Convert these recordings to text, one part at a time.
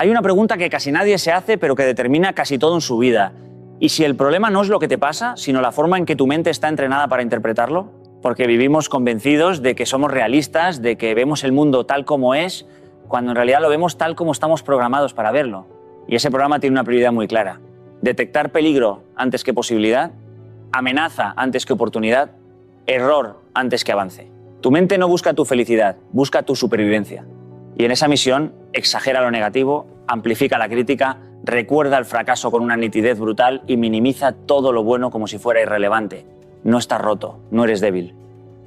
Hay una pregunta que casi nadie se hace, pero que determina casi todo en su vida. ¿Y si el problema no es lo que te pasa, sino la forma en que tu mente está entrenada para interpretarlo? Porque vivimos convencidos de que somos realistas, de que vemos el mundo tal como es, cuando en realidad lo vemos tal como estamos programados para verlo. Y ese programa tiene una prioridad muy clara. Detectar peligro antes que posibilidad, amenaza antes que oportunidad, error antes que avance. Tu mente no busca tu felicidad, busca tu supervivencia. Y en esa misión exagera lo negativo, amplifica la crítica, recuerda el fracaso con una nitidez brutal y minimiza todo lo bueno como si fuera irrelevante. No estás roto, no eres débil.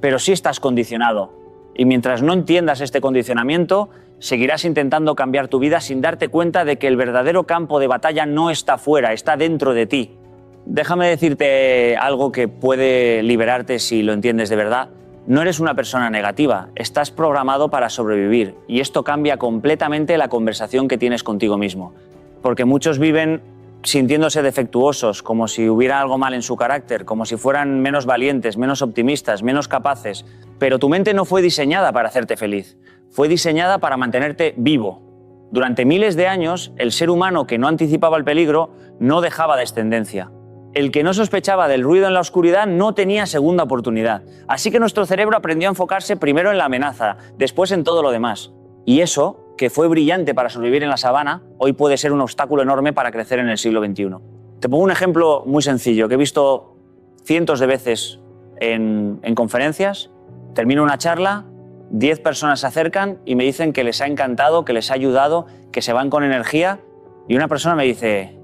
Pero sí estás condicionado. Y mientras no entiendas este condicionamiento, seguirás intentando cambiar tu vida sin darte cuenta de que el verdadero campo de batalla no está fuera, está dentro de ti. Déjame decirte algo que puede liberarte si lo entiendes de verdad. No eres una persona negativa, estás programado para sobrevivir y esto cambia completamente la conversación que tienes contigo mismo. Porque muchos viven sintiéndose defectuosos, como si hubiera algo mal en su carácter, como si fueran menos valientes, menos optimistas, menos capaces. Pero tu mente no fue diseñada para hacerte feliz, fue diseñada para mantenerte vivo. Durante miles de años, el ser humano que no anticipaba el peligro no dejaba descendencia. El que no sospechaba del ruido en la oscuridad no tenía segunda oportunidad. Así que nuestro cerebro aprendió a enfocarse primero en la amenaza, después en todo lo demás. Y eso, que fue brillante para sobrevivir en la sabana, hoy puede ser un obstáculo enorme para crecer en el siglo XXI. Te pongo un ejemplo muy sencillo que he visto cientos de veces en conferencias. Termino una charla, 10 personas se acercan y me dicen que les ha encantado, que les ha ayudado, que se van con energía. Y una persona me dice: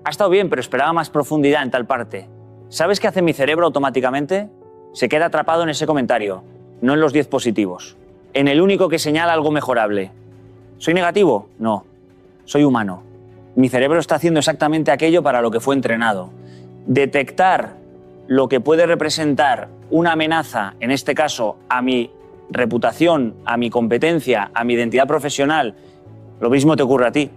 ha estado bien, pero esperaba más profundidad en tal parte. ¿Sabes qué hace mi cerebro automáticamente? Se queda atrapado en ese comentario, no en los 10 positivos. En el único que señala algo mejorable. ¿Soy negativo? No. Soy humano. Mi cerebro está haciendo exactamente aquello para lo que fue entrenado. Detectar lo que puede representar una amenaza, en este caso, a mi reputación, a mi competencia, a mi identidad profesional. Lo mismo te ocurre a ti.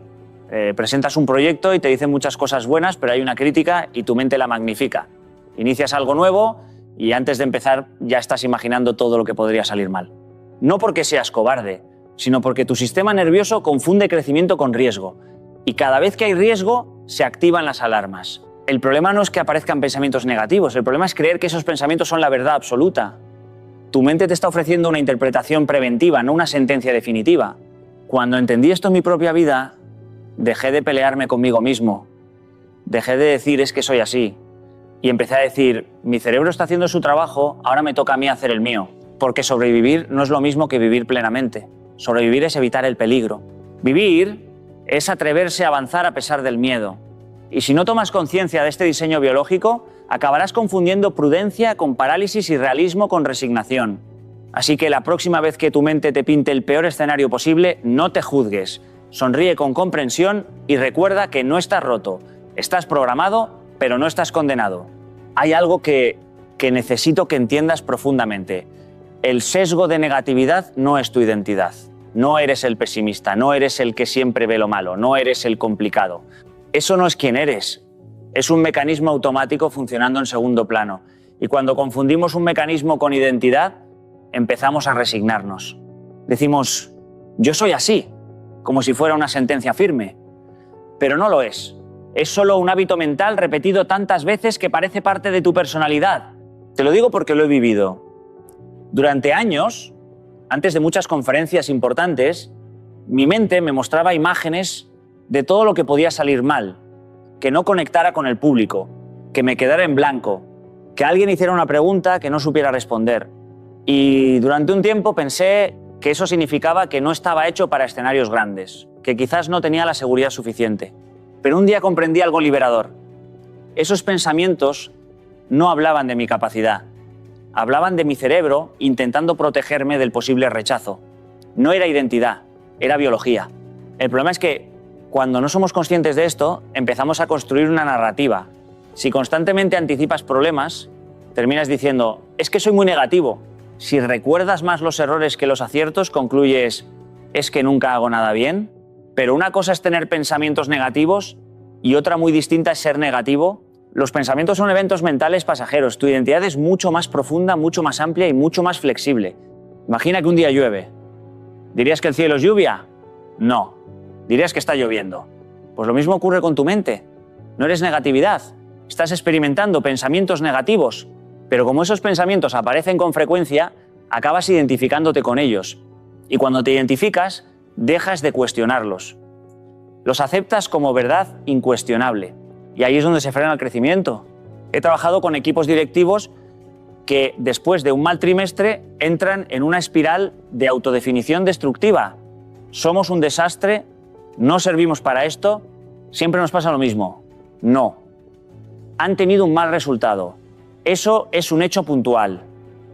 Presentas un proyecto y te dicen muchas cosas buenas, pero hay una crítica y tu mente la magnifica. Inicias algo nuevo y antes de empezar ya estás imaginando todo lo que podría salir mal. No porque seas cobarde, sino porque tu sistema nervioso confunde crecimiento con riesgo. Y cada vez que hay riesgo, se activan las alarmas. El problema no es que aparezcan pensamientos negativos, el problema es creer que esos pensamientos son la verdad absoluta. Tu mente te está ofreciendo una interpretación preventiva, no una sentencia definitiva. Cuando entendí esto en mi propia vida, dejé de pelearme conmigo mismo. Dejé de decir es que soy así. Y empecé a decir, mi cerebro está haciendo su trabajo, ahora me toca a mí hacer el mío. Porque sobrevivir no es lo mismo que vivir plenamente. Sobrevivir es evitar el peligro. Vivir es atreverse a avanzar a pesar del miedo. Y si no tomas conciencia de este diseño biológico, acabarás confundiendo prudencia con parálisis y realismo con resignación. Así que la próxima vez que tu mente te pinte el peor escenario posible, no te juzgues. Sonríe con comprensión y recuerda que no estás roto. Estás programado, pero no estás condenado. Hay algo que necesito que entiendas profundamente. El sesgo de negatividad no es tu identidad. No eres el pesimista, no eres el que siempre ve lo malo, no eres el complicado. Eso no es quién eres. Es un mecanismo automático funcionando en segundo plano. Y cuando confundimos un mecanismo con identidad, empezamos a resignarnos. Decimos, yo soy así, como si fuera una sentencia firme. Pero no lo es. Es solo un hábito mental repetido tantas veces que parece parte de tu personalidad. Te lo digo porque lo he vivido. Durante años, antes de muchas conferencias importantes, mi mente me mostraba imágenes de todo lo que podía salir mal, que no conectara con el público, que me quedara en blanco, que alguien hiciera una pregunta que no supiera responder. Y durante un tiempo pensé que eso significaba que no estaba hecho para escenarios grandes, que quizás no tenía la seguridad suficiente. Pero un día comprendí algo liberador. Esos pensamientos no hablaban de mi capacidad, hablaban de mi cerebro intentando protegerme del posible rechazo. No era identidad, era biología. El problema es que cuando no somos conscientes de esto, empezamos a construir una narrativa. Si constantemente anticipas problemas, terminas diciendo, es que soy muy negativo. Si recuerdas más los errores que los aciertos, concluyes, es que nunca hago nada bien. Pero una cosa es tener pensamientos negativos y otra muy distinta es ser negativo. Los pensamientos son eventos mentales pasajeros. Tu identidad es mucho más profunda, mucho más amplia y mucho más flexible. Imagina que un día llueve. ¿Dirías que el cielo es lluvia? No. Dirías que está lloviendo. Pues lo mismo ocurre con tu mente. No eres negatividad. Estás experimentando pensamientos negativos, pero como esos pensamientos aparecen con frecuencia, acabas identificándote con ellos. Y cuando te identificas, dejas de cuestionarlos. Los aceptas como verdad incuestionable. Y ahí es donde se frena el crecimiento. He trabajado con equipos directivos que después de un mal trimestre entran en una espiral de autodefinición destructiva. Somos un desastre, no servimos para esto, siempre nos pasa lo mismo. No. Han tenido un mal resultado. Eso es un hecho puntual.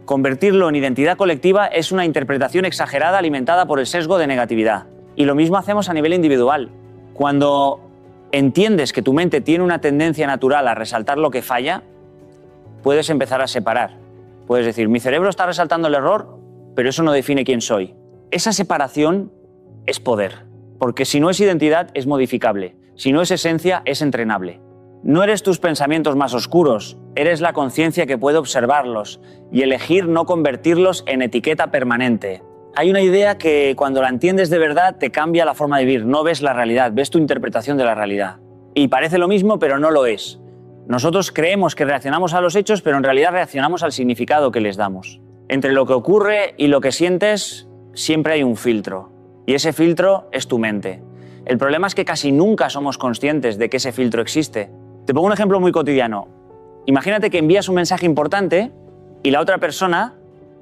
Convertirlo en identidad colectiva es una interpretación exagerada alimentada por el sesgo de negatividad. Y lo mismo hacemos a nivel individual. Cuando entiendes que tu mente tiene una tendencia natural a resaltar lo que falla, puedes empezar a separar. Puedes decir, mi cerebro está resaltando el error, pero eso no define quién soy. Esa separación es poder, porque si no es identidad, es modificable. Si no es esencia, es entrenable. No eres tus pensamientos más oscuros, eres la conciencia que puede observarlos y elegir no convertirlos en etiqueta permanente. Hay una idea que cuando la entiendes de verdad te cambia la forma de vivir, no ves la realidad, ves tu interpretación de la realidad. Y parece lo mismo, pero no lo es. Nosotros creemos que reaccionamos a los hechos, pero en realidad reaccionamos al significado que les damos. Entre lo que ocurre y lo que sientes, siempre hay un filtro. Y ese filtro es tu mente. El problema es que casi nunca somos conscientes de que ese filtro existe. Te pongo un ejemplo muy cotidiano. Imagínate que envías un mensaje importante y la otra persona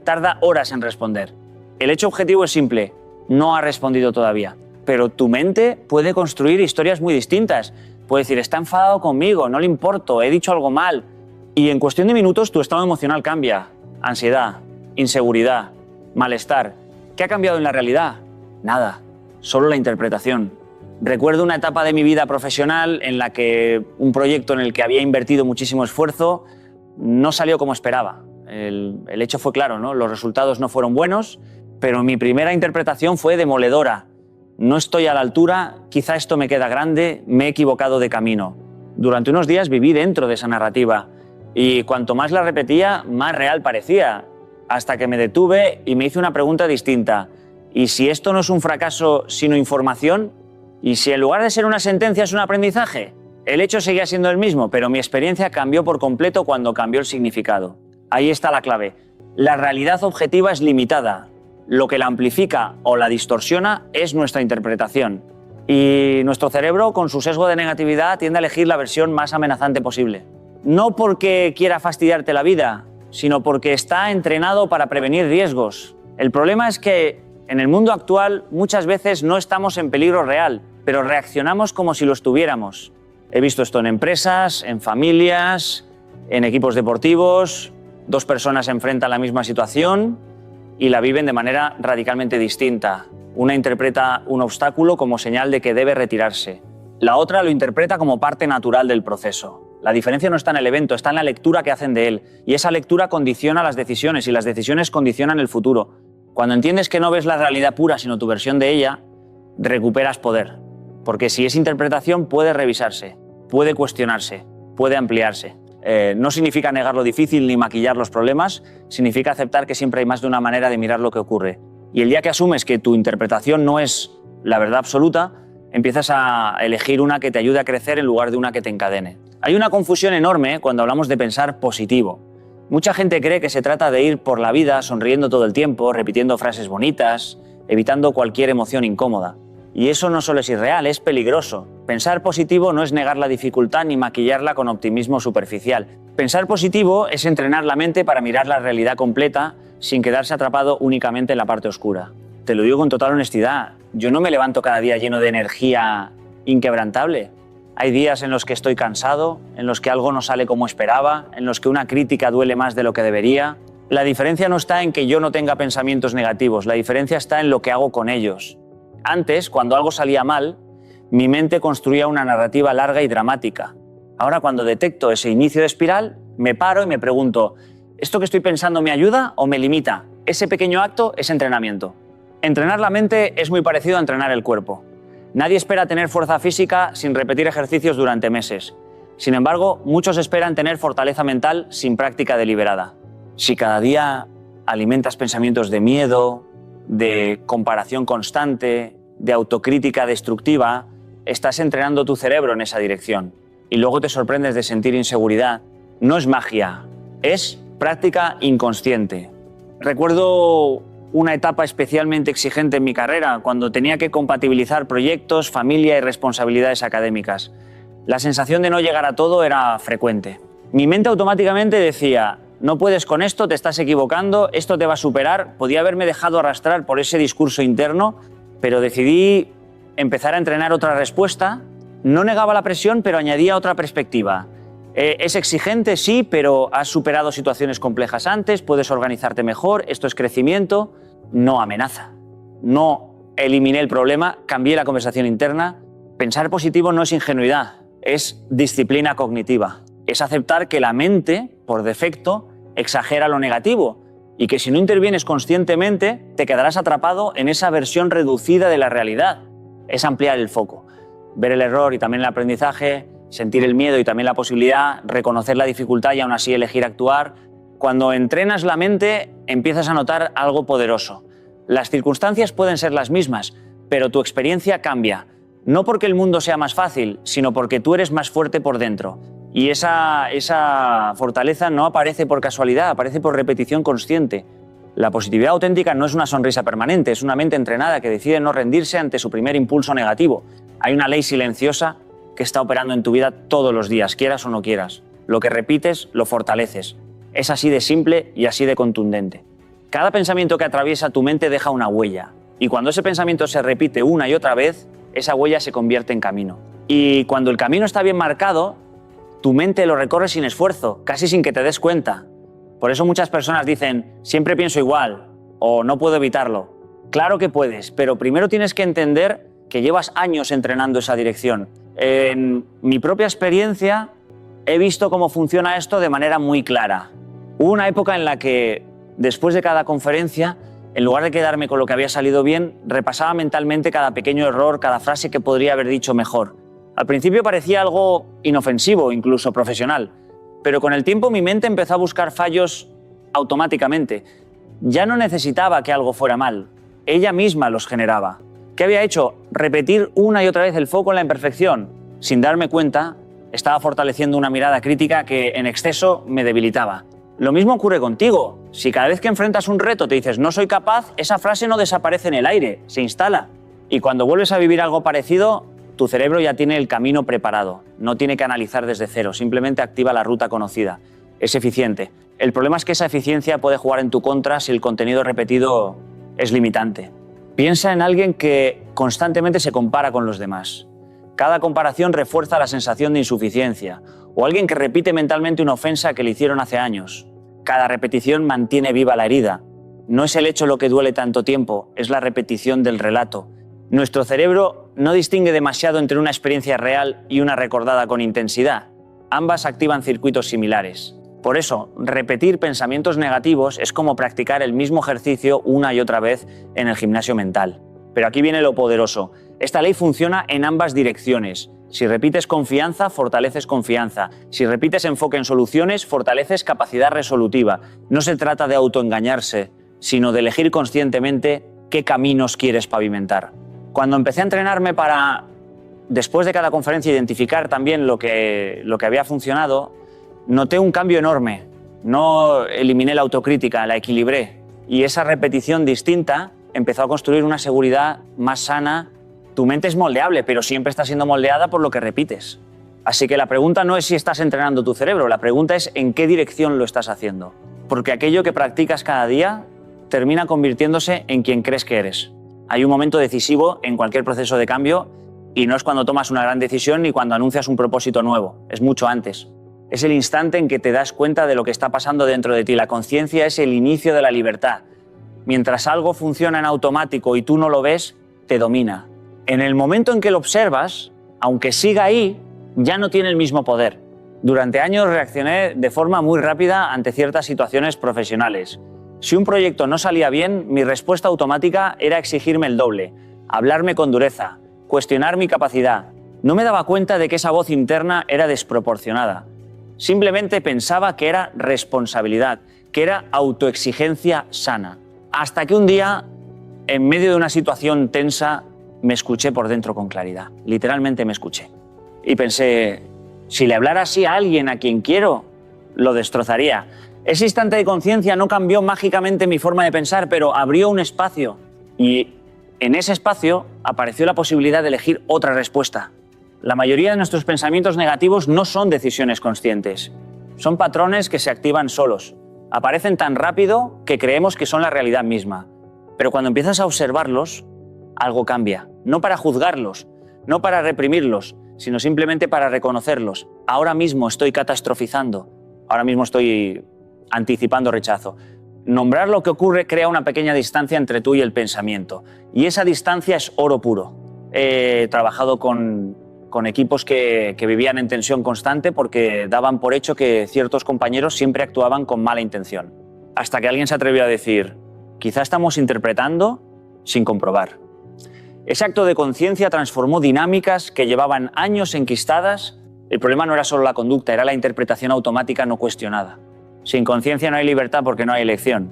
tarda horas en responder. El hecho objetivo es simple, no ha respondido todavía. Pero tu mente puede construir historias muy distintas. Puede decir, está enfadado conmigo, no le importo, he dicho algo mal. Y en cuestión de minutos tu estado emocional cambia. Ansiedad, inseguridad, malestar. ¿Qué ha cambiado en la realidad? Nada, solo la interpretación. Recuerdo una etapa de mi vida profesional en la que un proyecto en el que había invertido muchísimo esfuerzo no salió como esperaba. El hecho fue claro, ¿no? Los resultados no fueron buenos, pero mi primera interpretación fue demoledora. No estoy a la altura, quizá esto me queda grande, me he equivocado de camino. Durante unos días viví dentro de esa narrativa y cuanto más la repetía, más real parecía, hasta que me detuve y me hice una pregunta distinta. ¿Y si esto no es un fracaso sino información? ¿Y si en lugar de ser una sentencia es un aprendizaje? El hecho seguía siendo el mismo, pero mi experiencia cambió por completo cuando cambió el significado. Ahí está la clave. La realidad objetiva es limitada. Lo que la amplifica o la distorsiona es nuestra interpretación. Y nuestro cerebro, con su sesgo de negatividad, tiende a elegir la versión más amenazante posible. No porque quiera fastidiarte la vida, sino porque está entrenado para prevenir riesgos. El problema es que en el mundo actual muchas veces no estamos en peligro real, pero reaccionamos como si lo estuviéramos. He visto esto en empresas, en familias, en equipos deportivos. Dos personas se enfrentan a la misma situación y la viven de manera radicalmente distinta. Una interpreta un obstáculo como señal de que debe retirarse. La otra lo interpreta como parte natural del proceso. La diferencia no está en el evento, está en la lectura que hacen de él. Y esa lectura condiciona las decisiones y las decisiones condicionan el futuro. Cuando entiendes que no ves la realidad pura, sino tu versión de ella, recuperas poder. Porque si es interpretación, puede revisarse, puede cuestionarse, puede ampliarse. No significa negar lo difícil ni maquillar los problemas, significa aceptar que siempre hay más de una manera de mirar lo que ocurre. Y el día que asumes que tu interpretación no es la verdad absoluta, empiezas a elegir una que te ayude a crecer en lugar de una que te encadene. Hay una confusión enorme cuando hablamos de pensar positivo. Mucha gente cree que se trata de ir por la vida sonriendo todo el tiempo, repitiendo frases bonitas, evitando cualquier emoción incómoda. Y eso no solo es irreal, es peligroso. Pensar positivo no es negar la dificultad ni maquillarla con optimismo superficial. Pensar positivo es entrenar la mente para mirar la realidad completa sin quedarse atrapado únicamente en la parte oscura. Te lo digo con total honestidad, yo no me levanto cada día lleno de energía inquebrantable. Hay días en los que estoy cansado, en los que algo no sale como esperaba, en los que una crítica duele más de lo que debería. La diferencia no está en que yo no tenga pensamientos negativos, la diferencia está en lo que hago con ellos. Antes, cuando algo salía mal, mi mente construía una narrativa larga y dramática. Ahora, cuando detecto ese inicio de espiral, me paro y me pregunto, ¿esto que estoy pensando me ayuda o me limita? Ese pequeño acto es entrenamiento. Entrenar la mente es muy parecido a entrenar el cuerpo. Nadie espera tener fuerza física sin repetir ejercicios durante meses. Sin embargo, muchos esperan tener fortaleza mental sin práctica deliberada. Si cada día alimentas pensamientos de miedo, de comparación constante, de autocrítica destructiva, estás entrenando tu cerebro en esa dirección. Y luego te sorprendes de sentir inseguridad. No es magia, es práctica inconsciente. Recuerdo una etapa especialmente exigente en mi carrera, cuando tenía que compatibilizar proyectos, familia y responsabilidades académicas. La sensación de no llegar a todo era frecuente. Mi mente automáticamente decía: no puedes con esto, te estás equivocando, esto te va a superar. Podía haberme dejado arrastrar por ese discurso interno, pero decidí empezar a entrenar otra respuesta. No negaba la presión, pero añadía otra perspectiva. Es exigente, sí, pero has superado situaciones complejas antes, puedes organizarte mejor, esto es crecimiento, no amenaza. No eliminé el problema, cambié la conversación interna. Pensar positivo no es ingenuidad, es disciplina cognitiva. Es aceptar que la mente, por defecto, exagera lo negativo y que si no intervienes conscientemente te quedarás atrapado en esa versión reducida de la realidad. Es ampliar el foco, ver el error y también el aprendizaje, sentir el miedo y también la posibilidad, reconocer la dificultad y aún así elegir actuar. Cuando entrenas la mente empiezas a notar algo poderoso. Las circunstancias pueden ser las mismas, pero tu experiencia cambia. No porque el mundo sea más fácil, sino porque tú eres más fuerte por dentro. Y esa fortaleza no aparece por casualidad, aparece por repetición consciente. La positividad auténtica no es una sonrisa permanente, es una mente entrenada que decide no rendirse ante su primer impulso negativo. Hay una ley silenciosa que está operando en tu vida todos los días, quieras o no quieras. Lo que repites, lo fortaleces. Es así de simple y así de contundente. Cada pensamiento que atraviesa tu mente deja una huella. Y cuando ese pensamiento se repite una y otra vez, esa huella se convierte en camino. Y cuando el camino está bien marcado, tu mente lo recorre sin esfuerzo, casi sin que te des cuenta. Por eso muchas personas dicen: siempre pienso igual, o no puedo evitarlo. Claro que puedes, pero primero tienes que entender que llevas años entrenando esa dirección. En mi propia experiencia he visto cómo funciona esto de manera muy clara. Hubo una época en la que, después de cada conferencia, en lugar de quedarme con lo que había salido bien, repasaba mentalmente cada pequeño error, cada frase que podría haber dicho mejor. Al principio parecía algo inofensivo, incluso profesional, pero con el tiempo mi mente empezó a buscar fallos automáticamente. Ya no necesitaba que algo fuera mal, ella misma los generaba. ¿Qué había hecho? Repetir una y otra vez el foco en la imperfección. Sin darme cuenta, estaba fortaleciendo una mirada crítica que en exceso me debilitaba. Lo mismo ocurre contigo. Si cada vez que enfrentas un reto te dices no soy capaz, esa frase no desaparece en el aire, se instala. Y cuando vuelves a vivir algo parecido, tu cerebro ya tiene el camino preparado. No tiene que analizar desde cero, simplemente activa la ruta conocida. Es eficiente. El problema es que esa eficiencia puede jugar en tu contra si el contenido repetido es limitante. Piensa en alguien que constantemente se compara con los demás. Cada comparación refuerza la sensación de insuficiencia. O alguien que repite mentalmente una ofensa que le hicieron hace años. Cada repetición mantiene viva la herida. No es el hecho lo que duele tanto tiempo, es la repetición del relato. Nuestro cerebro no distingue demasiado entre una experiencia real y una recordada con intensidad. Ambas activan circuitos similares. Por eso, repetir pensamientos negativos es como practicar el mismo ejercicio una y otra vez en el gimnasio mental. Pero aquí viene lo poderoso. Esta ley funciona en ambas direcciones. Si repites confianza, fortaleces confianza. Si repites enfoque en soluciones, fortaleces capacidad resolutiva. No se trata de autoengañarse, sino de elegir conscientemente qué caminos quieres pavimentar. Cuando empecé a entrenarme para, después de cada conferencia, identificar también lo que había funcionado, noté un cambio enorme. No eliminé la autocrítica, la equilibré. Y esa repetición distinta empezó a construir una seguridad más sana. Tu mente es moldeable, pero siempre está siendo moldeada por lo que repites. Así que la pregunta no es si estás entrenando tu cerebro, la pregunta es en qué dirección lo estás haciendo. Porque aquello que practicas cada día termina convirtiéndose en quien crees que eres. Hay un momento decisivo en cualquier proceso de cambio y no es cuando tomas una gran decisión ni cuando anuncias un propósito nuevo, es mucho antes. Es el instante en que te das cuenta de lo que está pasando dentro de ti. La conciencia es el inicio de la libertad. Mientras algo funciona en automático y tú no lo ves, te domina. En el momento en que lo observas, aunque siga ahí, ya no tiene el mismo poder. Durante años reaccioné de forma muy rápida ante ciertas situaciones profesionales. Si un proyecto no salía bien, mi respuesta automática era exigirme el doble, hablarme con dureza, cuestionar mi capacidad. No me daba cuenta de que esa voz interna era desproporcionada. Simplemente pensaba que era responsabilidad, que era autoexigencia sana. Hasta que un día, en medio de una situación tensa, me escuché por dentro con claridad. Literalmente me escuché. Y pensé, si le hablara así a alguien a quien quiero, lo destrozaría. Ese instante de conciencia no cambió mágicamente mi forma de pensar, pero abrió un espacio. Y en ese espacio apareció la posibilidad de elegir otra respuesta. La mayoría de nuestros pensamientos negativos no son decisiones conscientes. Son patrones que se activan solos. Aparecen tan rápido que creemos que son la realidad misma. Pero cuando empiezas a observarlos, algo cambia. No para juzgarlos, no para reprimirlos, sino simplemente para reconocerlos. Ahora mismo estoy catastrofizando. Ahora mismo estoy anticipando rechazo. Nombrar lo que ocurre crea una pequeña distancia entre tú y el pensamiento. Y esa distancia es oro puro. He trabajado con equipos que vivían en tensión constante porque daban por hecho que ciertos compañeros siempre actuaban con mala intención. Hasta que alguien se atrevió a decir, quizá estamos interpretando sin comprobar. Ese acto de conciencia transformó dinámicas que llevaban años enquistadas. El problema no era solo la conducta, era la interpretación automática no cuestionada. Sin conciencia no hay libertad porque no hay elección.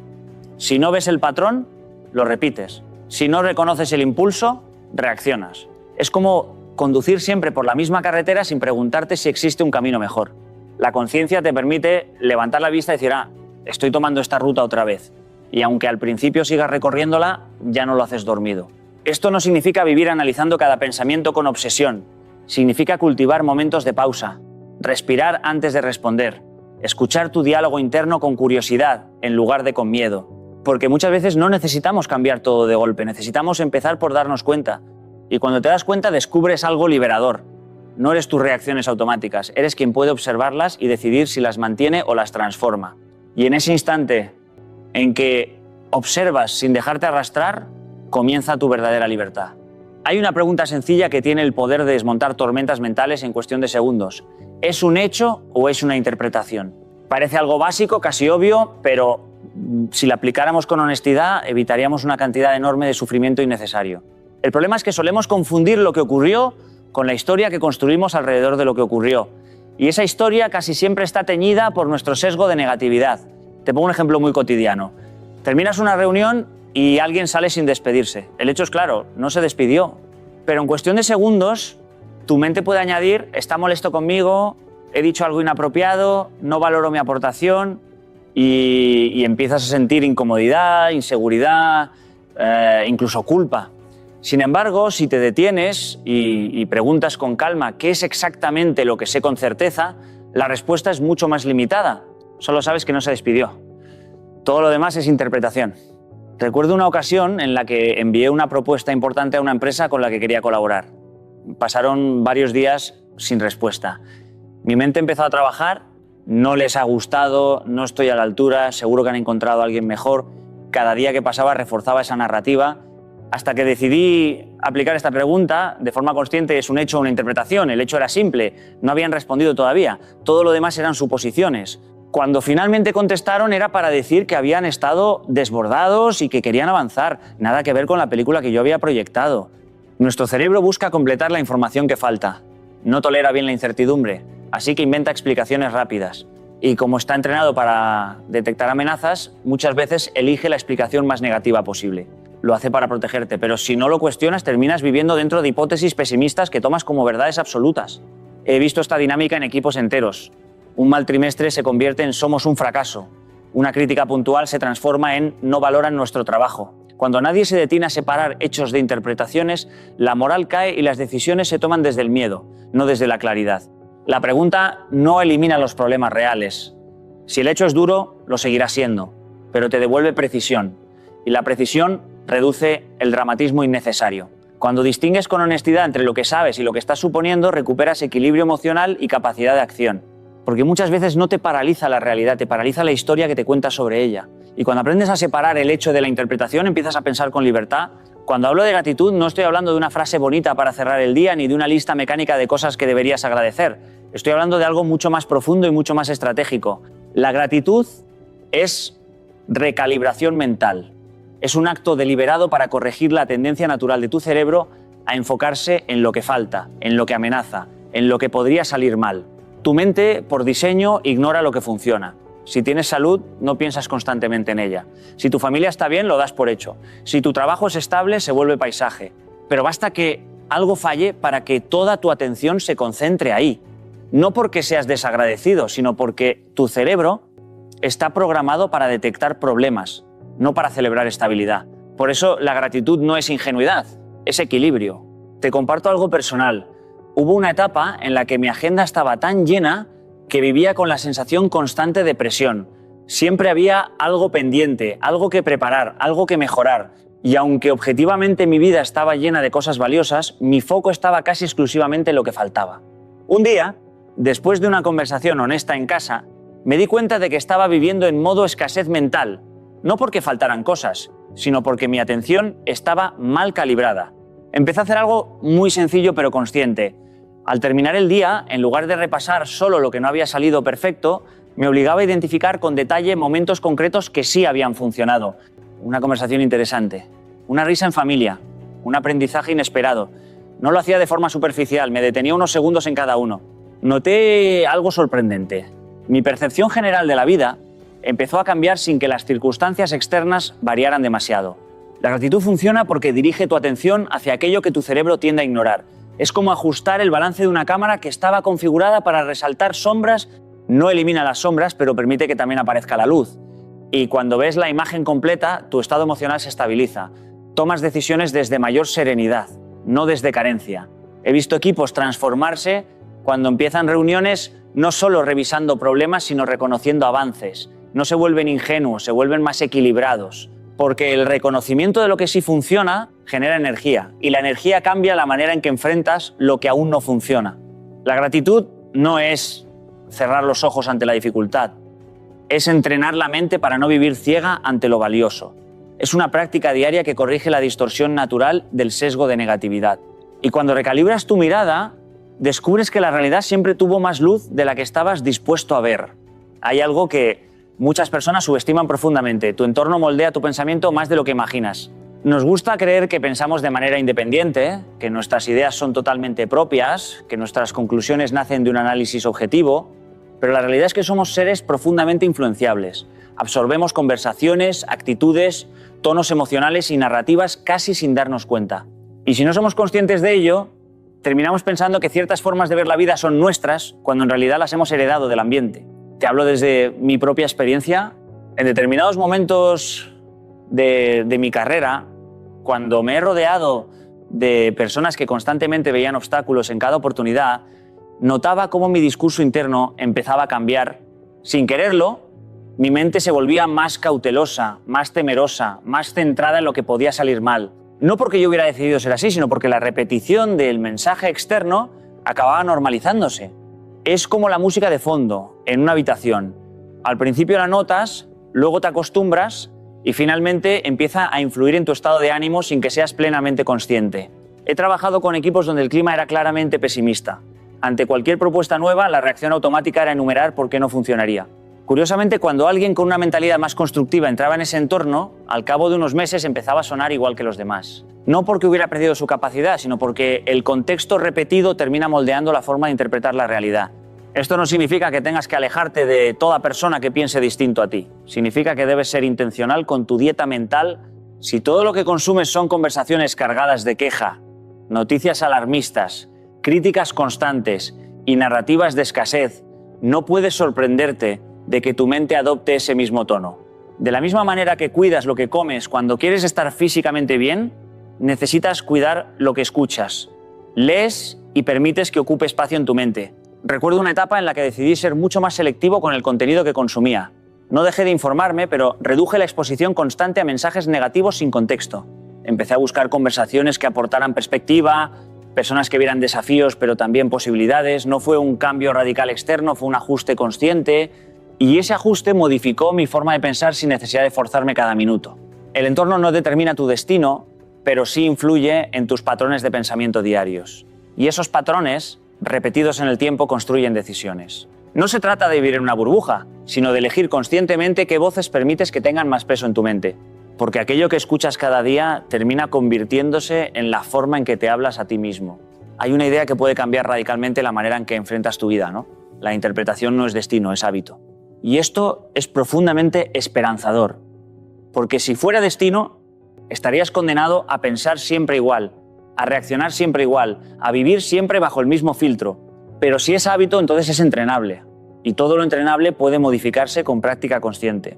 Si no ves el patrón, lo repites. Si no reconoces el impulso, reaccionas. Es como conducir siempre por la misma carretera sin preguntarte si existe un camino mejor. La conciencia te permite levantar la vista y decir, estoy tomando esta ruta otra vez. Y aunque al principio sigas recorriéndola, ya no lo haces dormido. Esto no significa vivir analizando cada pensamiento con obsesión. Significa cultivar momentos de pausa, respirar antes de responder, escuchar tu diálogo interno con curiosidad en lugar de con miedo. Porque muchas veces no necesitamos cambiar todo de golpe, necesitamos empezar por darnos cuenta. Y cuando te das cuenta descubres algo liberador. No eres tus reacciones automáticas, eres quien puede observarlas y decidir si las mantiene o las transforma. Y en ese instante en que observas sin dejarte arrastrar, comienza tu verdadera libertad. Hay una pregunta sencilla que tiene el poder de desmontar tormentas mentales en cuestión de segundos. ¿Es un hecho o es una interpretación? Parece algo básico, casi obvio, pero si la aplicáramos con honestidad, evitaríamos una cantidad enorme de sufrimiento innecesario. El problema es que solemos confundir lo que ocurrió con la historia que construimos alrededor de lo que ocurrió. Y esa historia casi siempre está teñida por nuestro sesgo de negatividad. Te pongo un ejemplo muy cotidiano. Terminas una reunión y alguien sale sin despedirse. El hecho es claro, no se despidió. Pero en cuestión de segundos, tu mente puede añadir, está molesto conmigo, he dicho algo inapropiado, no valoro mi aportación y empiezas a sentir incomodidad, inseguridad, incluso culpa. Sin embargo, si te detienes y preguntas con calma qué es exactamente lo que sé con certeza, la respuesta es mucho más limitada. Solo sabes que no se despidió. Todo lo demás es interpretación. Recuerdo una ocasión en la que envié una propuesta importante a una empresa con la que quería colaborar. Pasaron varios días sin respuesta. Mi mente empezó a trabajar, no les ha gustado, no estoy a la altura, seguro que han encontrado a alguien mejor. Cada día que pasaba reforzaba esa narrativa, hasta que decidí aplicar esta pregunta de forma consciente. ¿Es un hecho o una interpretación? El hecho era simple, no habían respondido todavía, todo lo demás eran suposiciones. Cuando finalmente contestaron era para decir que habían estado desbordados y que querían avanzar, nada que ver con la película que yo había proyectado. Nuestro cerebro busca completar la información que falta, no tolera bien la incertidumbre, así que inventa explicaciones rápidas. Y como está entrenado para detectar amenazas, muchas veces elige la explicación más negativa posible. Lo hace para protegerte, pero si no lo cuestionas terminas viviendo dentro de hipótesis pesimistas que tomas como verdades absolutas. He visto esta dinámica en equipos enteros. Un mal trimestre se convierte en somos un fracaso. Una crítica puntual se transforma en no valoran nuestro trabajo. Cuando nadie se detiene a separar hechos de interpretaciones, la moral cae y las decisiones se toman desde el miedo, no desde la claridad. La pregunta no elimina los problemas reales. Si el hecho es duro, lo seguirá siendo, pero te devuelve precisión. Y la precisión reduce el dramatismo innecesario. Cuando distingues con honestidad entre lo que sabes y lo que estás suponiendo, recuperas equilibrio emocional y capacidad de acción. Porque muchas veces no te paraliza la realidad, te paraliza la historia que te cuentas sobre ella. Y cuando aprendes a separar el hecho de la interpretación, empiezas a pensar con libertad. Cuando hablo de gratitud, no estoy hablando de una frase bonita para cerrar el día, ni de una lista mecánica de cosas que deberías agradecer. Estoy hablando de algo mucho más profundo y mucho más estratégico. La gratitud es recalibración mental. Es un acto deliberado para corregir la tendencia natural de tu cerebro a enfocarse en lo que falta, en lo que amenaza, en lo que podría salir mal. Tu mente, por diseño, ignora lo que funciona. Si tienes salud, no piensas constantemente en ella. Si tu familia está bien, lo das por hecho. Si tu trabajo es estable, se vuelve paisaje. pero basta que algo falle para que toda tu atención se concentre ahí. No porque seas desagradecido, sino porque tu cerebro está programado para detectar problemas, no para celebrar estabilidad. Por eso la gratitud no es ingenuidad, es equilibrio. Te comparto algo personal. Hubo una etapa en la que mi agenda estaba tan llena que vivía con la sensación constante de presión. Siempre había algo pendiente, algo que preparar, algo que mejorar. Y aunque objetivamente mi vida estaba llena de cosas valiosas, mi foco estaba casi exclusivamente en lo que faltaba. Un día, después de una conversación honesta en casa, me di cuenta de que estaba viviendo en modo escasez mental, no porque faltaran cosas, sino porque mi atención estaba mal calibrada. Empecé a hacer algo muy sencillo pero consciente. Al terminar el día, en lugar de repasar solo lo que no había salido perfecto, me obligaba a identificar con detalle momentos concretos que sí habían funcionado. Una conversación interesante, una risa en familia, un aprendizaje inesperado. No lo hacía de forma superficial, me detenía unos segundos en cada uno. Noté algo sorprendente. Mi percepción general de la vida empezó a cambiar sin que las circunstancias externas variaran demasiado. La gratitud funciona porque dirige tu atención hacia aquello que tu cerebro tiende a ignorar. Es como ajustar el balance de una cámara que estaba configurada para resaltar sombras. No elimina las sombras, pero permite que también aparezca la luz. Y cuando ves la imagen completa, tu estado emocional se estabiliza. Tomas decisiones desde mayor serenidad, no desde carencia. He visto equipos transformarse cuando empiezan reuniones no solo revisando problemas, sino reconociendo avances. No se vuelven ingenuos, se vuelven más equilibrados. Porque el reconocimiento de lo que sí funciona genera energía. Y la energía cambia la manera en que enfrentas lo que aún no funciona. La gratitud no es cerrar los ojos ante la dificultad. Es entrenar la mente para no vivir ciega ante lo valioso. Es una práctica diaria que corrige la distorsión natural del sesgo de negatividad. Y cuando recalibras tu mirada, descubres que la realidad siempre tuvo más luz de la que estabas dispuesto a ver. Hay algo que muchas personas subestiman profundamente. Tu entorno moldea tu pensamiento más de lo que imaginas. Nos gusta creer que pensamos de manera independiente, que nuestras ideas son totalmente propias, que nuestras conclusiones nacen de un análisis objetivo, pero la realidad es que somos seres profundamente influenciables. Absorbemos conversaciones, actitudes, tonos emocionales y narrativas casi sin darnos cuenta. Y si no somos conscientes de ello, terminamos pensando que ciertas formas de ver la vida son nuestras, cuando en realidad las hemos heredado del ambiente. Te hablo desde mi propia experiencia. En determinados momentos de mi carrera, cuando me he rodeado de personas que constantemente veían obstáculos en cada oportunidad, notaba cómo mi discurso interno empezaba a cambiar. Sin quererlo, mi mente se volvía más cautelosa, más temerosa, más centrada en lo que podía salir mal. No porque yo hubiera decidido ser así, sino porque la repetición del mensaje externo acababa normalizándose. Es como la música de fondo en una habitación. Al principio la notas, luego te acostumbras y finalmente empieza a influir en tu estado de ánimo sin que seas plenamente consciente. He trabajado con equipos donde el clima era claramente pesimista. Ante cualquier propuesta nueva, la reacción automática era enumerar por qué no funcionaría. Curiosamente, cuando alguien con una mentalidad más constructiva entraba en ese entorno, al cabo de unos meses empezaba a sonar igual que los demás. No porque hubiera perdido su capacidad, sino porque el contexto repetido termina moldeando la forma de interpretar la realidad. Esto no significa que tengas que alejarte de toda persona que piense distinto a ti. Significa que debes ser intencional con tu dieta mental. Si todo lo que consumes son conversaciones cargadas de queja, noticias alarmistas, críticas constantes y narrativas de escasez, no puedes sorprenderte de que tu mente adopte ese mismo tono. De la misma manera que cuidas lo que comes cuando quieres estar físicamente bien, necesitas cuidar lo que escuchas. Lees y permites que ocupe espacio en tu mente. Recuerdo una etapa en la que decidí ser mucho más selectivo con el contenido que consumía. No dejé de informarme, pero reduje la exposición constante a mensajes negativos sin contexto. Empecé a buscar conversaciones que aportaran perspectiva, personas que vieran desafíos pero también posibilidades. No fue un cambio radical externo, fue un ajuste consciente. Y ese ajuste modificó mi forma de pensar sin necesidad de forzarme cada minuto. El entorno no determina tu destino, pero sí influye en tus patrones de pensamiento diarios. Y esos patrones, repetidos en el tiempo, construyen decisiones. No se trata de vivir en una burbuja, sino de elegir conscientemente qué voces permites que tengan más peso en tu mente. Porque aquello que escuchas cada día termina convirtiéndose en la forma en que te hablas a ti mismo. Hay una idea que puede cambiar radicalmente la manera en que enfrentas tu vida, ¿no? La interpretación no es destino, es hábito. Y esto es profundamente esperanzador, porque si fuera destino, estarías condenado a pensar siempre igual, a reaccionar siempre igual, a vivir siempre bajo el mismo filtro. Pero si es hábito, entonces es entrenable. Y todo lo entrenable puede modificarse con práctica consciente.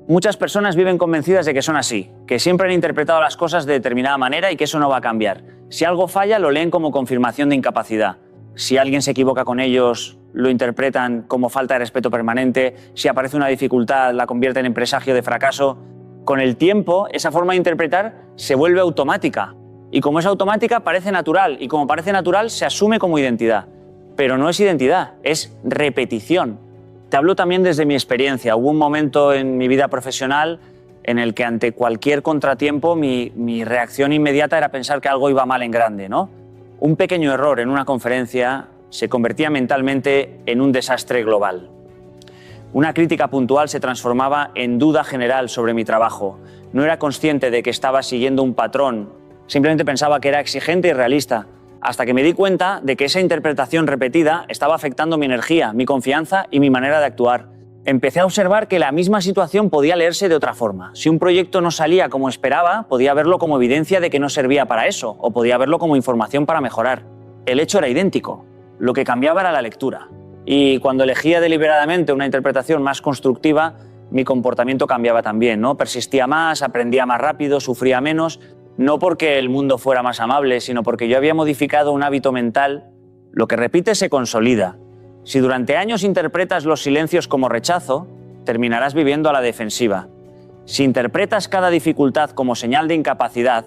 Muchas personas viven convencidas de que son así, que siempre han interpretado las cosas de determinada manera y que eso no va a cambiar. Si algo falla, lo leen como confirmación de incapacidad. Si alguien se equivoca con ellos, lo interpretan como falta de respeto permanente. Si aparece una dificultad, la convierten en presagio de fracaso. Con el tiempo, esa forma de interpretar se vuelve automática. Y como es automática, parece natural. Y como parece natural, se asume como identidad. Pero no es identidad, es repetición. Te hablo también desde mi experiencia. Hubo un momento en mi vida profesional en el que ante cualquier contratiempo mi reacción inmediata era pensar que algo iba mal en grande, ¿no? Un pequeño error en una conferencia se convertía mentalmente en un desastre global. Una crítica puntual se transformaba en duda general sobre mi trabajo. No era consciente de que estaba siguiendo un patrón, simplemente pensaba que era exigente y realista, hasta que me di cuenta de que esa interpretación repetida estaba afectando mi energía, mi confianza y mi manera de actuar. Empecé a observar que la misma situación podía leerse de otra forma. Si un proyecto no salía como esperaba, podía verlo como evidencia de que no servía para eso, o podía verlo como información para mejorar. El hecho era idéntico. Lo que cambiaba era la lectura. Y cuando elegía deliberadamente una interpretación más constructiva, mi comportamiento cambiaba también, ¿no? Persistía más, aprendía más rápido, sufría menos. No porque el mundo fuera más amable, sino porque yo había modificado un hábito mental. Lo que repites se consolida. Si durante años interpretas los silencios como rechazo, terminarás viviendo a la defensiva. Si interpretas cada dificultad como señal de incapacidad,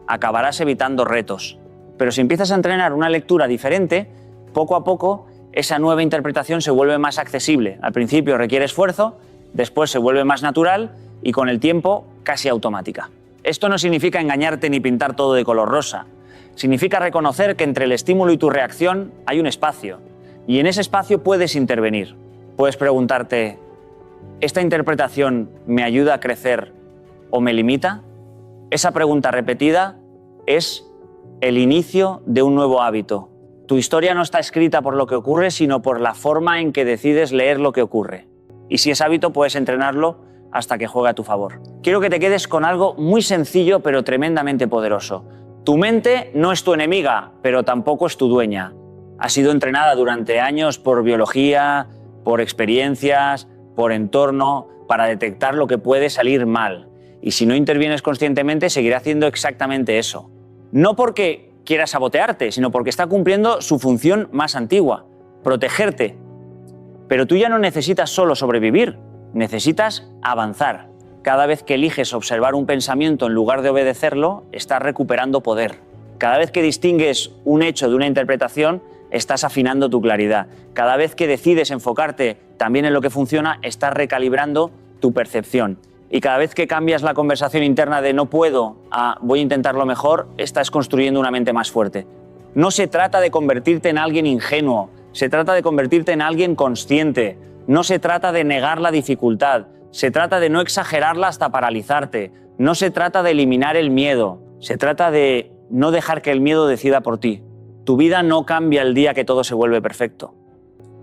acabarás evitando retos. Pero si empiezas a entrenar una lectura diferente, poco a poco esa nueva interpretación se vuelve más accesible. Al principio requiere esfuerzo, después se vuelve más natural y con el tiempo casi automática. Esto no significa engañarte ni pintar todo de color rosa. Significa reconocer que entre el estímulo y tu reacción hay un espacio. Y en ese espacio puedes intervenir. Puedes preguntarte, ¿esta interpretación me ayuda a crecer o me limita? Esa pregunta repetida es el inicio de un nuevo hábito. Tu historia no está escrita por lo que ocurre, sino por la forma en que decides leer lo que ocurre. Y si es hábito, puedes entrenarlo hasta que juegue a tu favor. Quiero que te quedes con algo muy sencillo pero tremendamente poderoso. Tu mente no es tu enemiga, pero tampoco es tu dueña. Ha sido entrenada durante años por biología, por experiencias, por entorno, para detectar lo que puede salir mal. Y si no intervienes conscientemente, seguirá haciendo exactamente eso. No porque quiera sabotearte, sino porque está cumpliendo su función más antigua, protegerte. Pero tú ya no necesitas solo sobrevivir, necesitas avanzar. Cada vez que eliges observar un pensamiento en lugar de obedecerlo, estás recuperando poder. Cada vez que distingues un hecho de una interpretación, estás afinando tu claridad. Cada vez que decides enfocarte también en lo que funciona, estás recalibrando tu percepción. Y cada vez que cambias la conversación interna de no puedo a voy a intentarlo mejor, estás construyendo una mente más fuerte. No se trata de convertirte en alguien ingenuo, se trata de convertirte en alguien consciente. No se trata de negar la dificultad, se trata de no exagerarla hasta paralizarte. No se trata de eliminar el miedo, se trata de no dejar que el miedo decida por ti. Tu vida no cambia el día que todo se vuelve perfecto.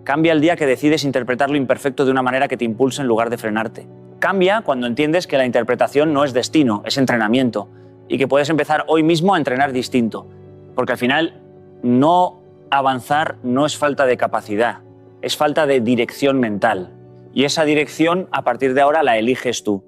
Cambia el día que decides interpretar lo imperfecto de una manera que te impulse en lugar de frenarte. Cambia cuando entiendes que la interpretación no es destino, es entrenamiento. Y que puedes empezar hoy mismo a entrenar distinto. Porque al final, no avanzar no es falta de capacidad, es falta de dirección mental. Y esa dirección, a partir de ahora, la eliges tú.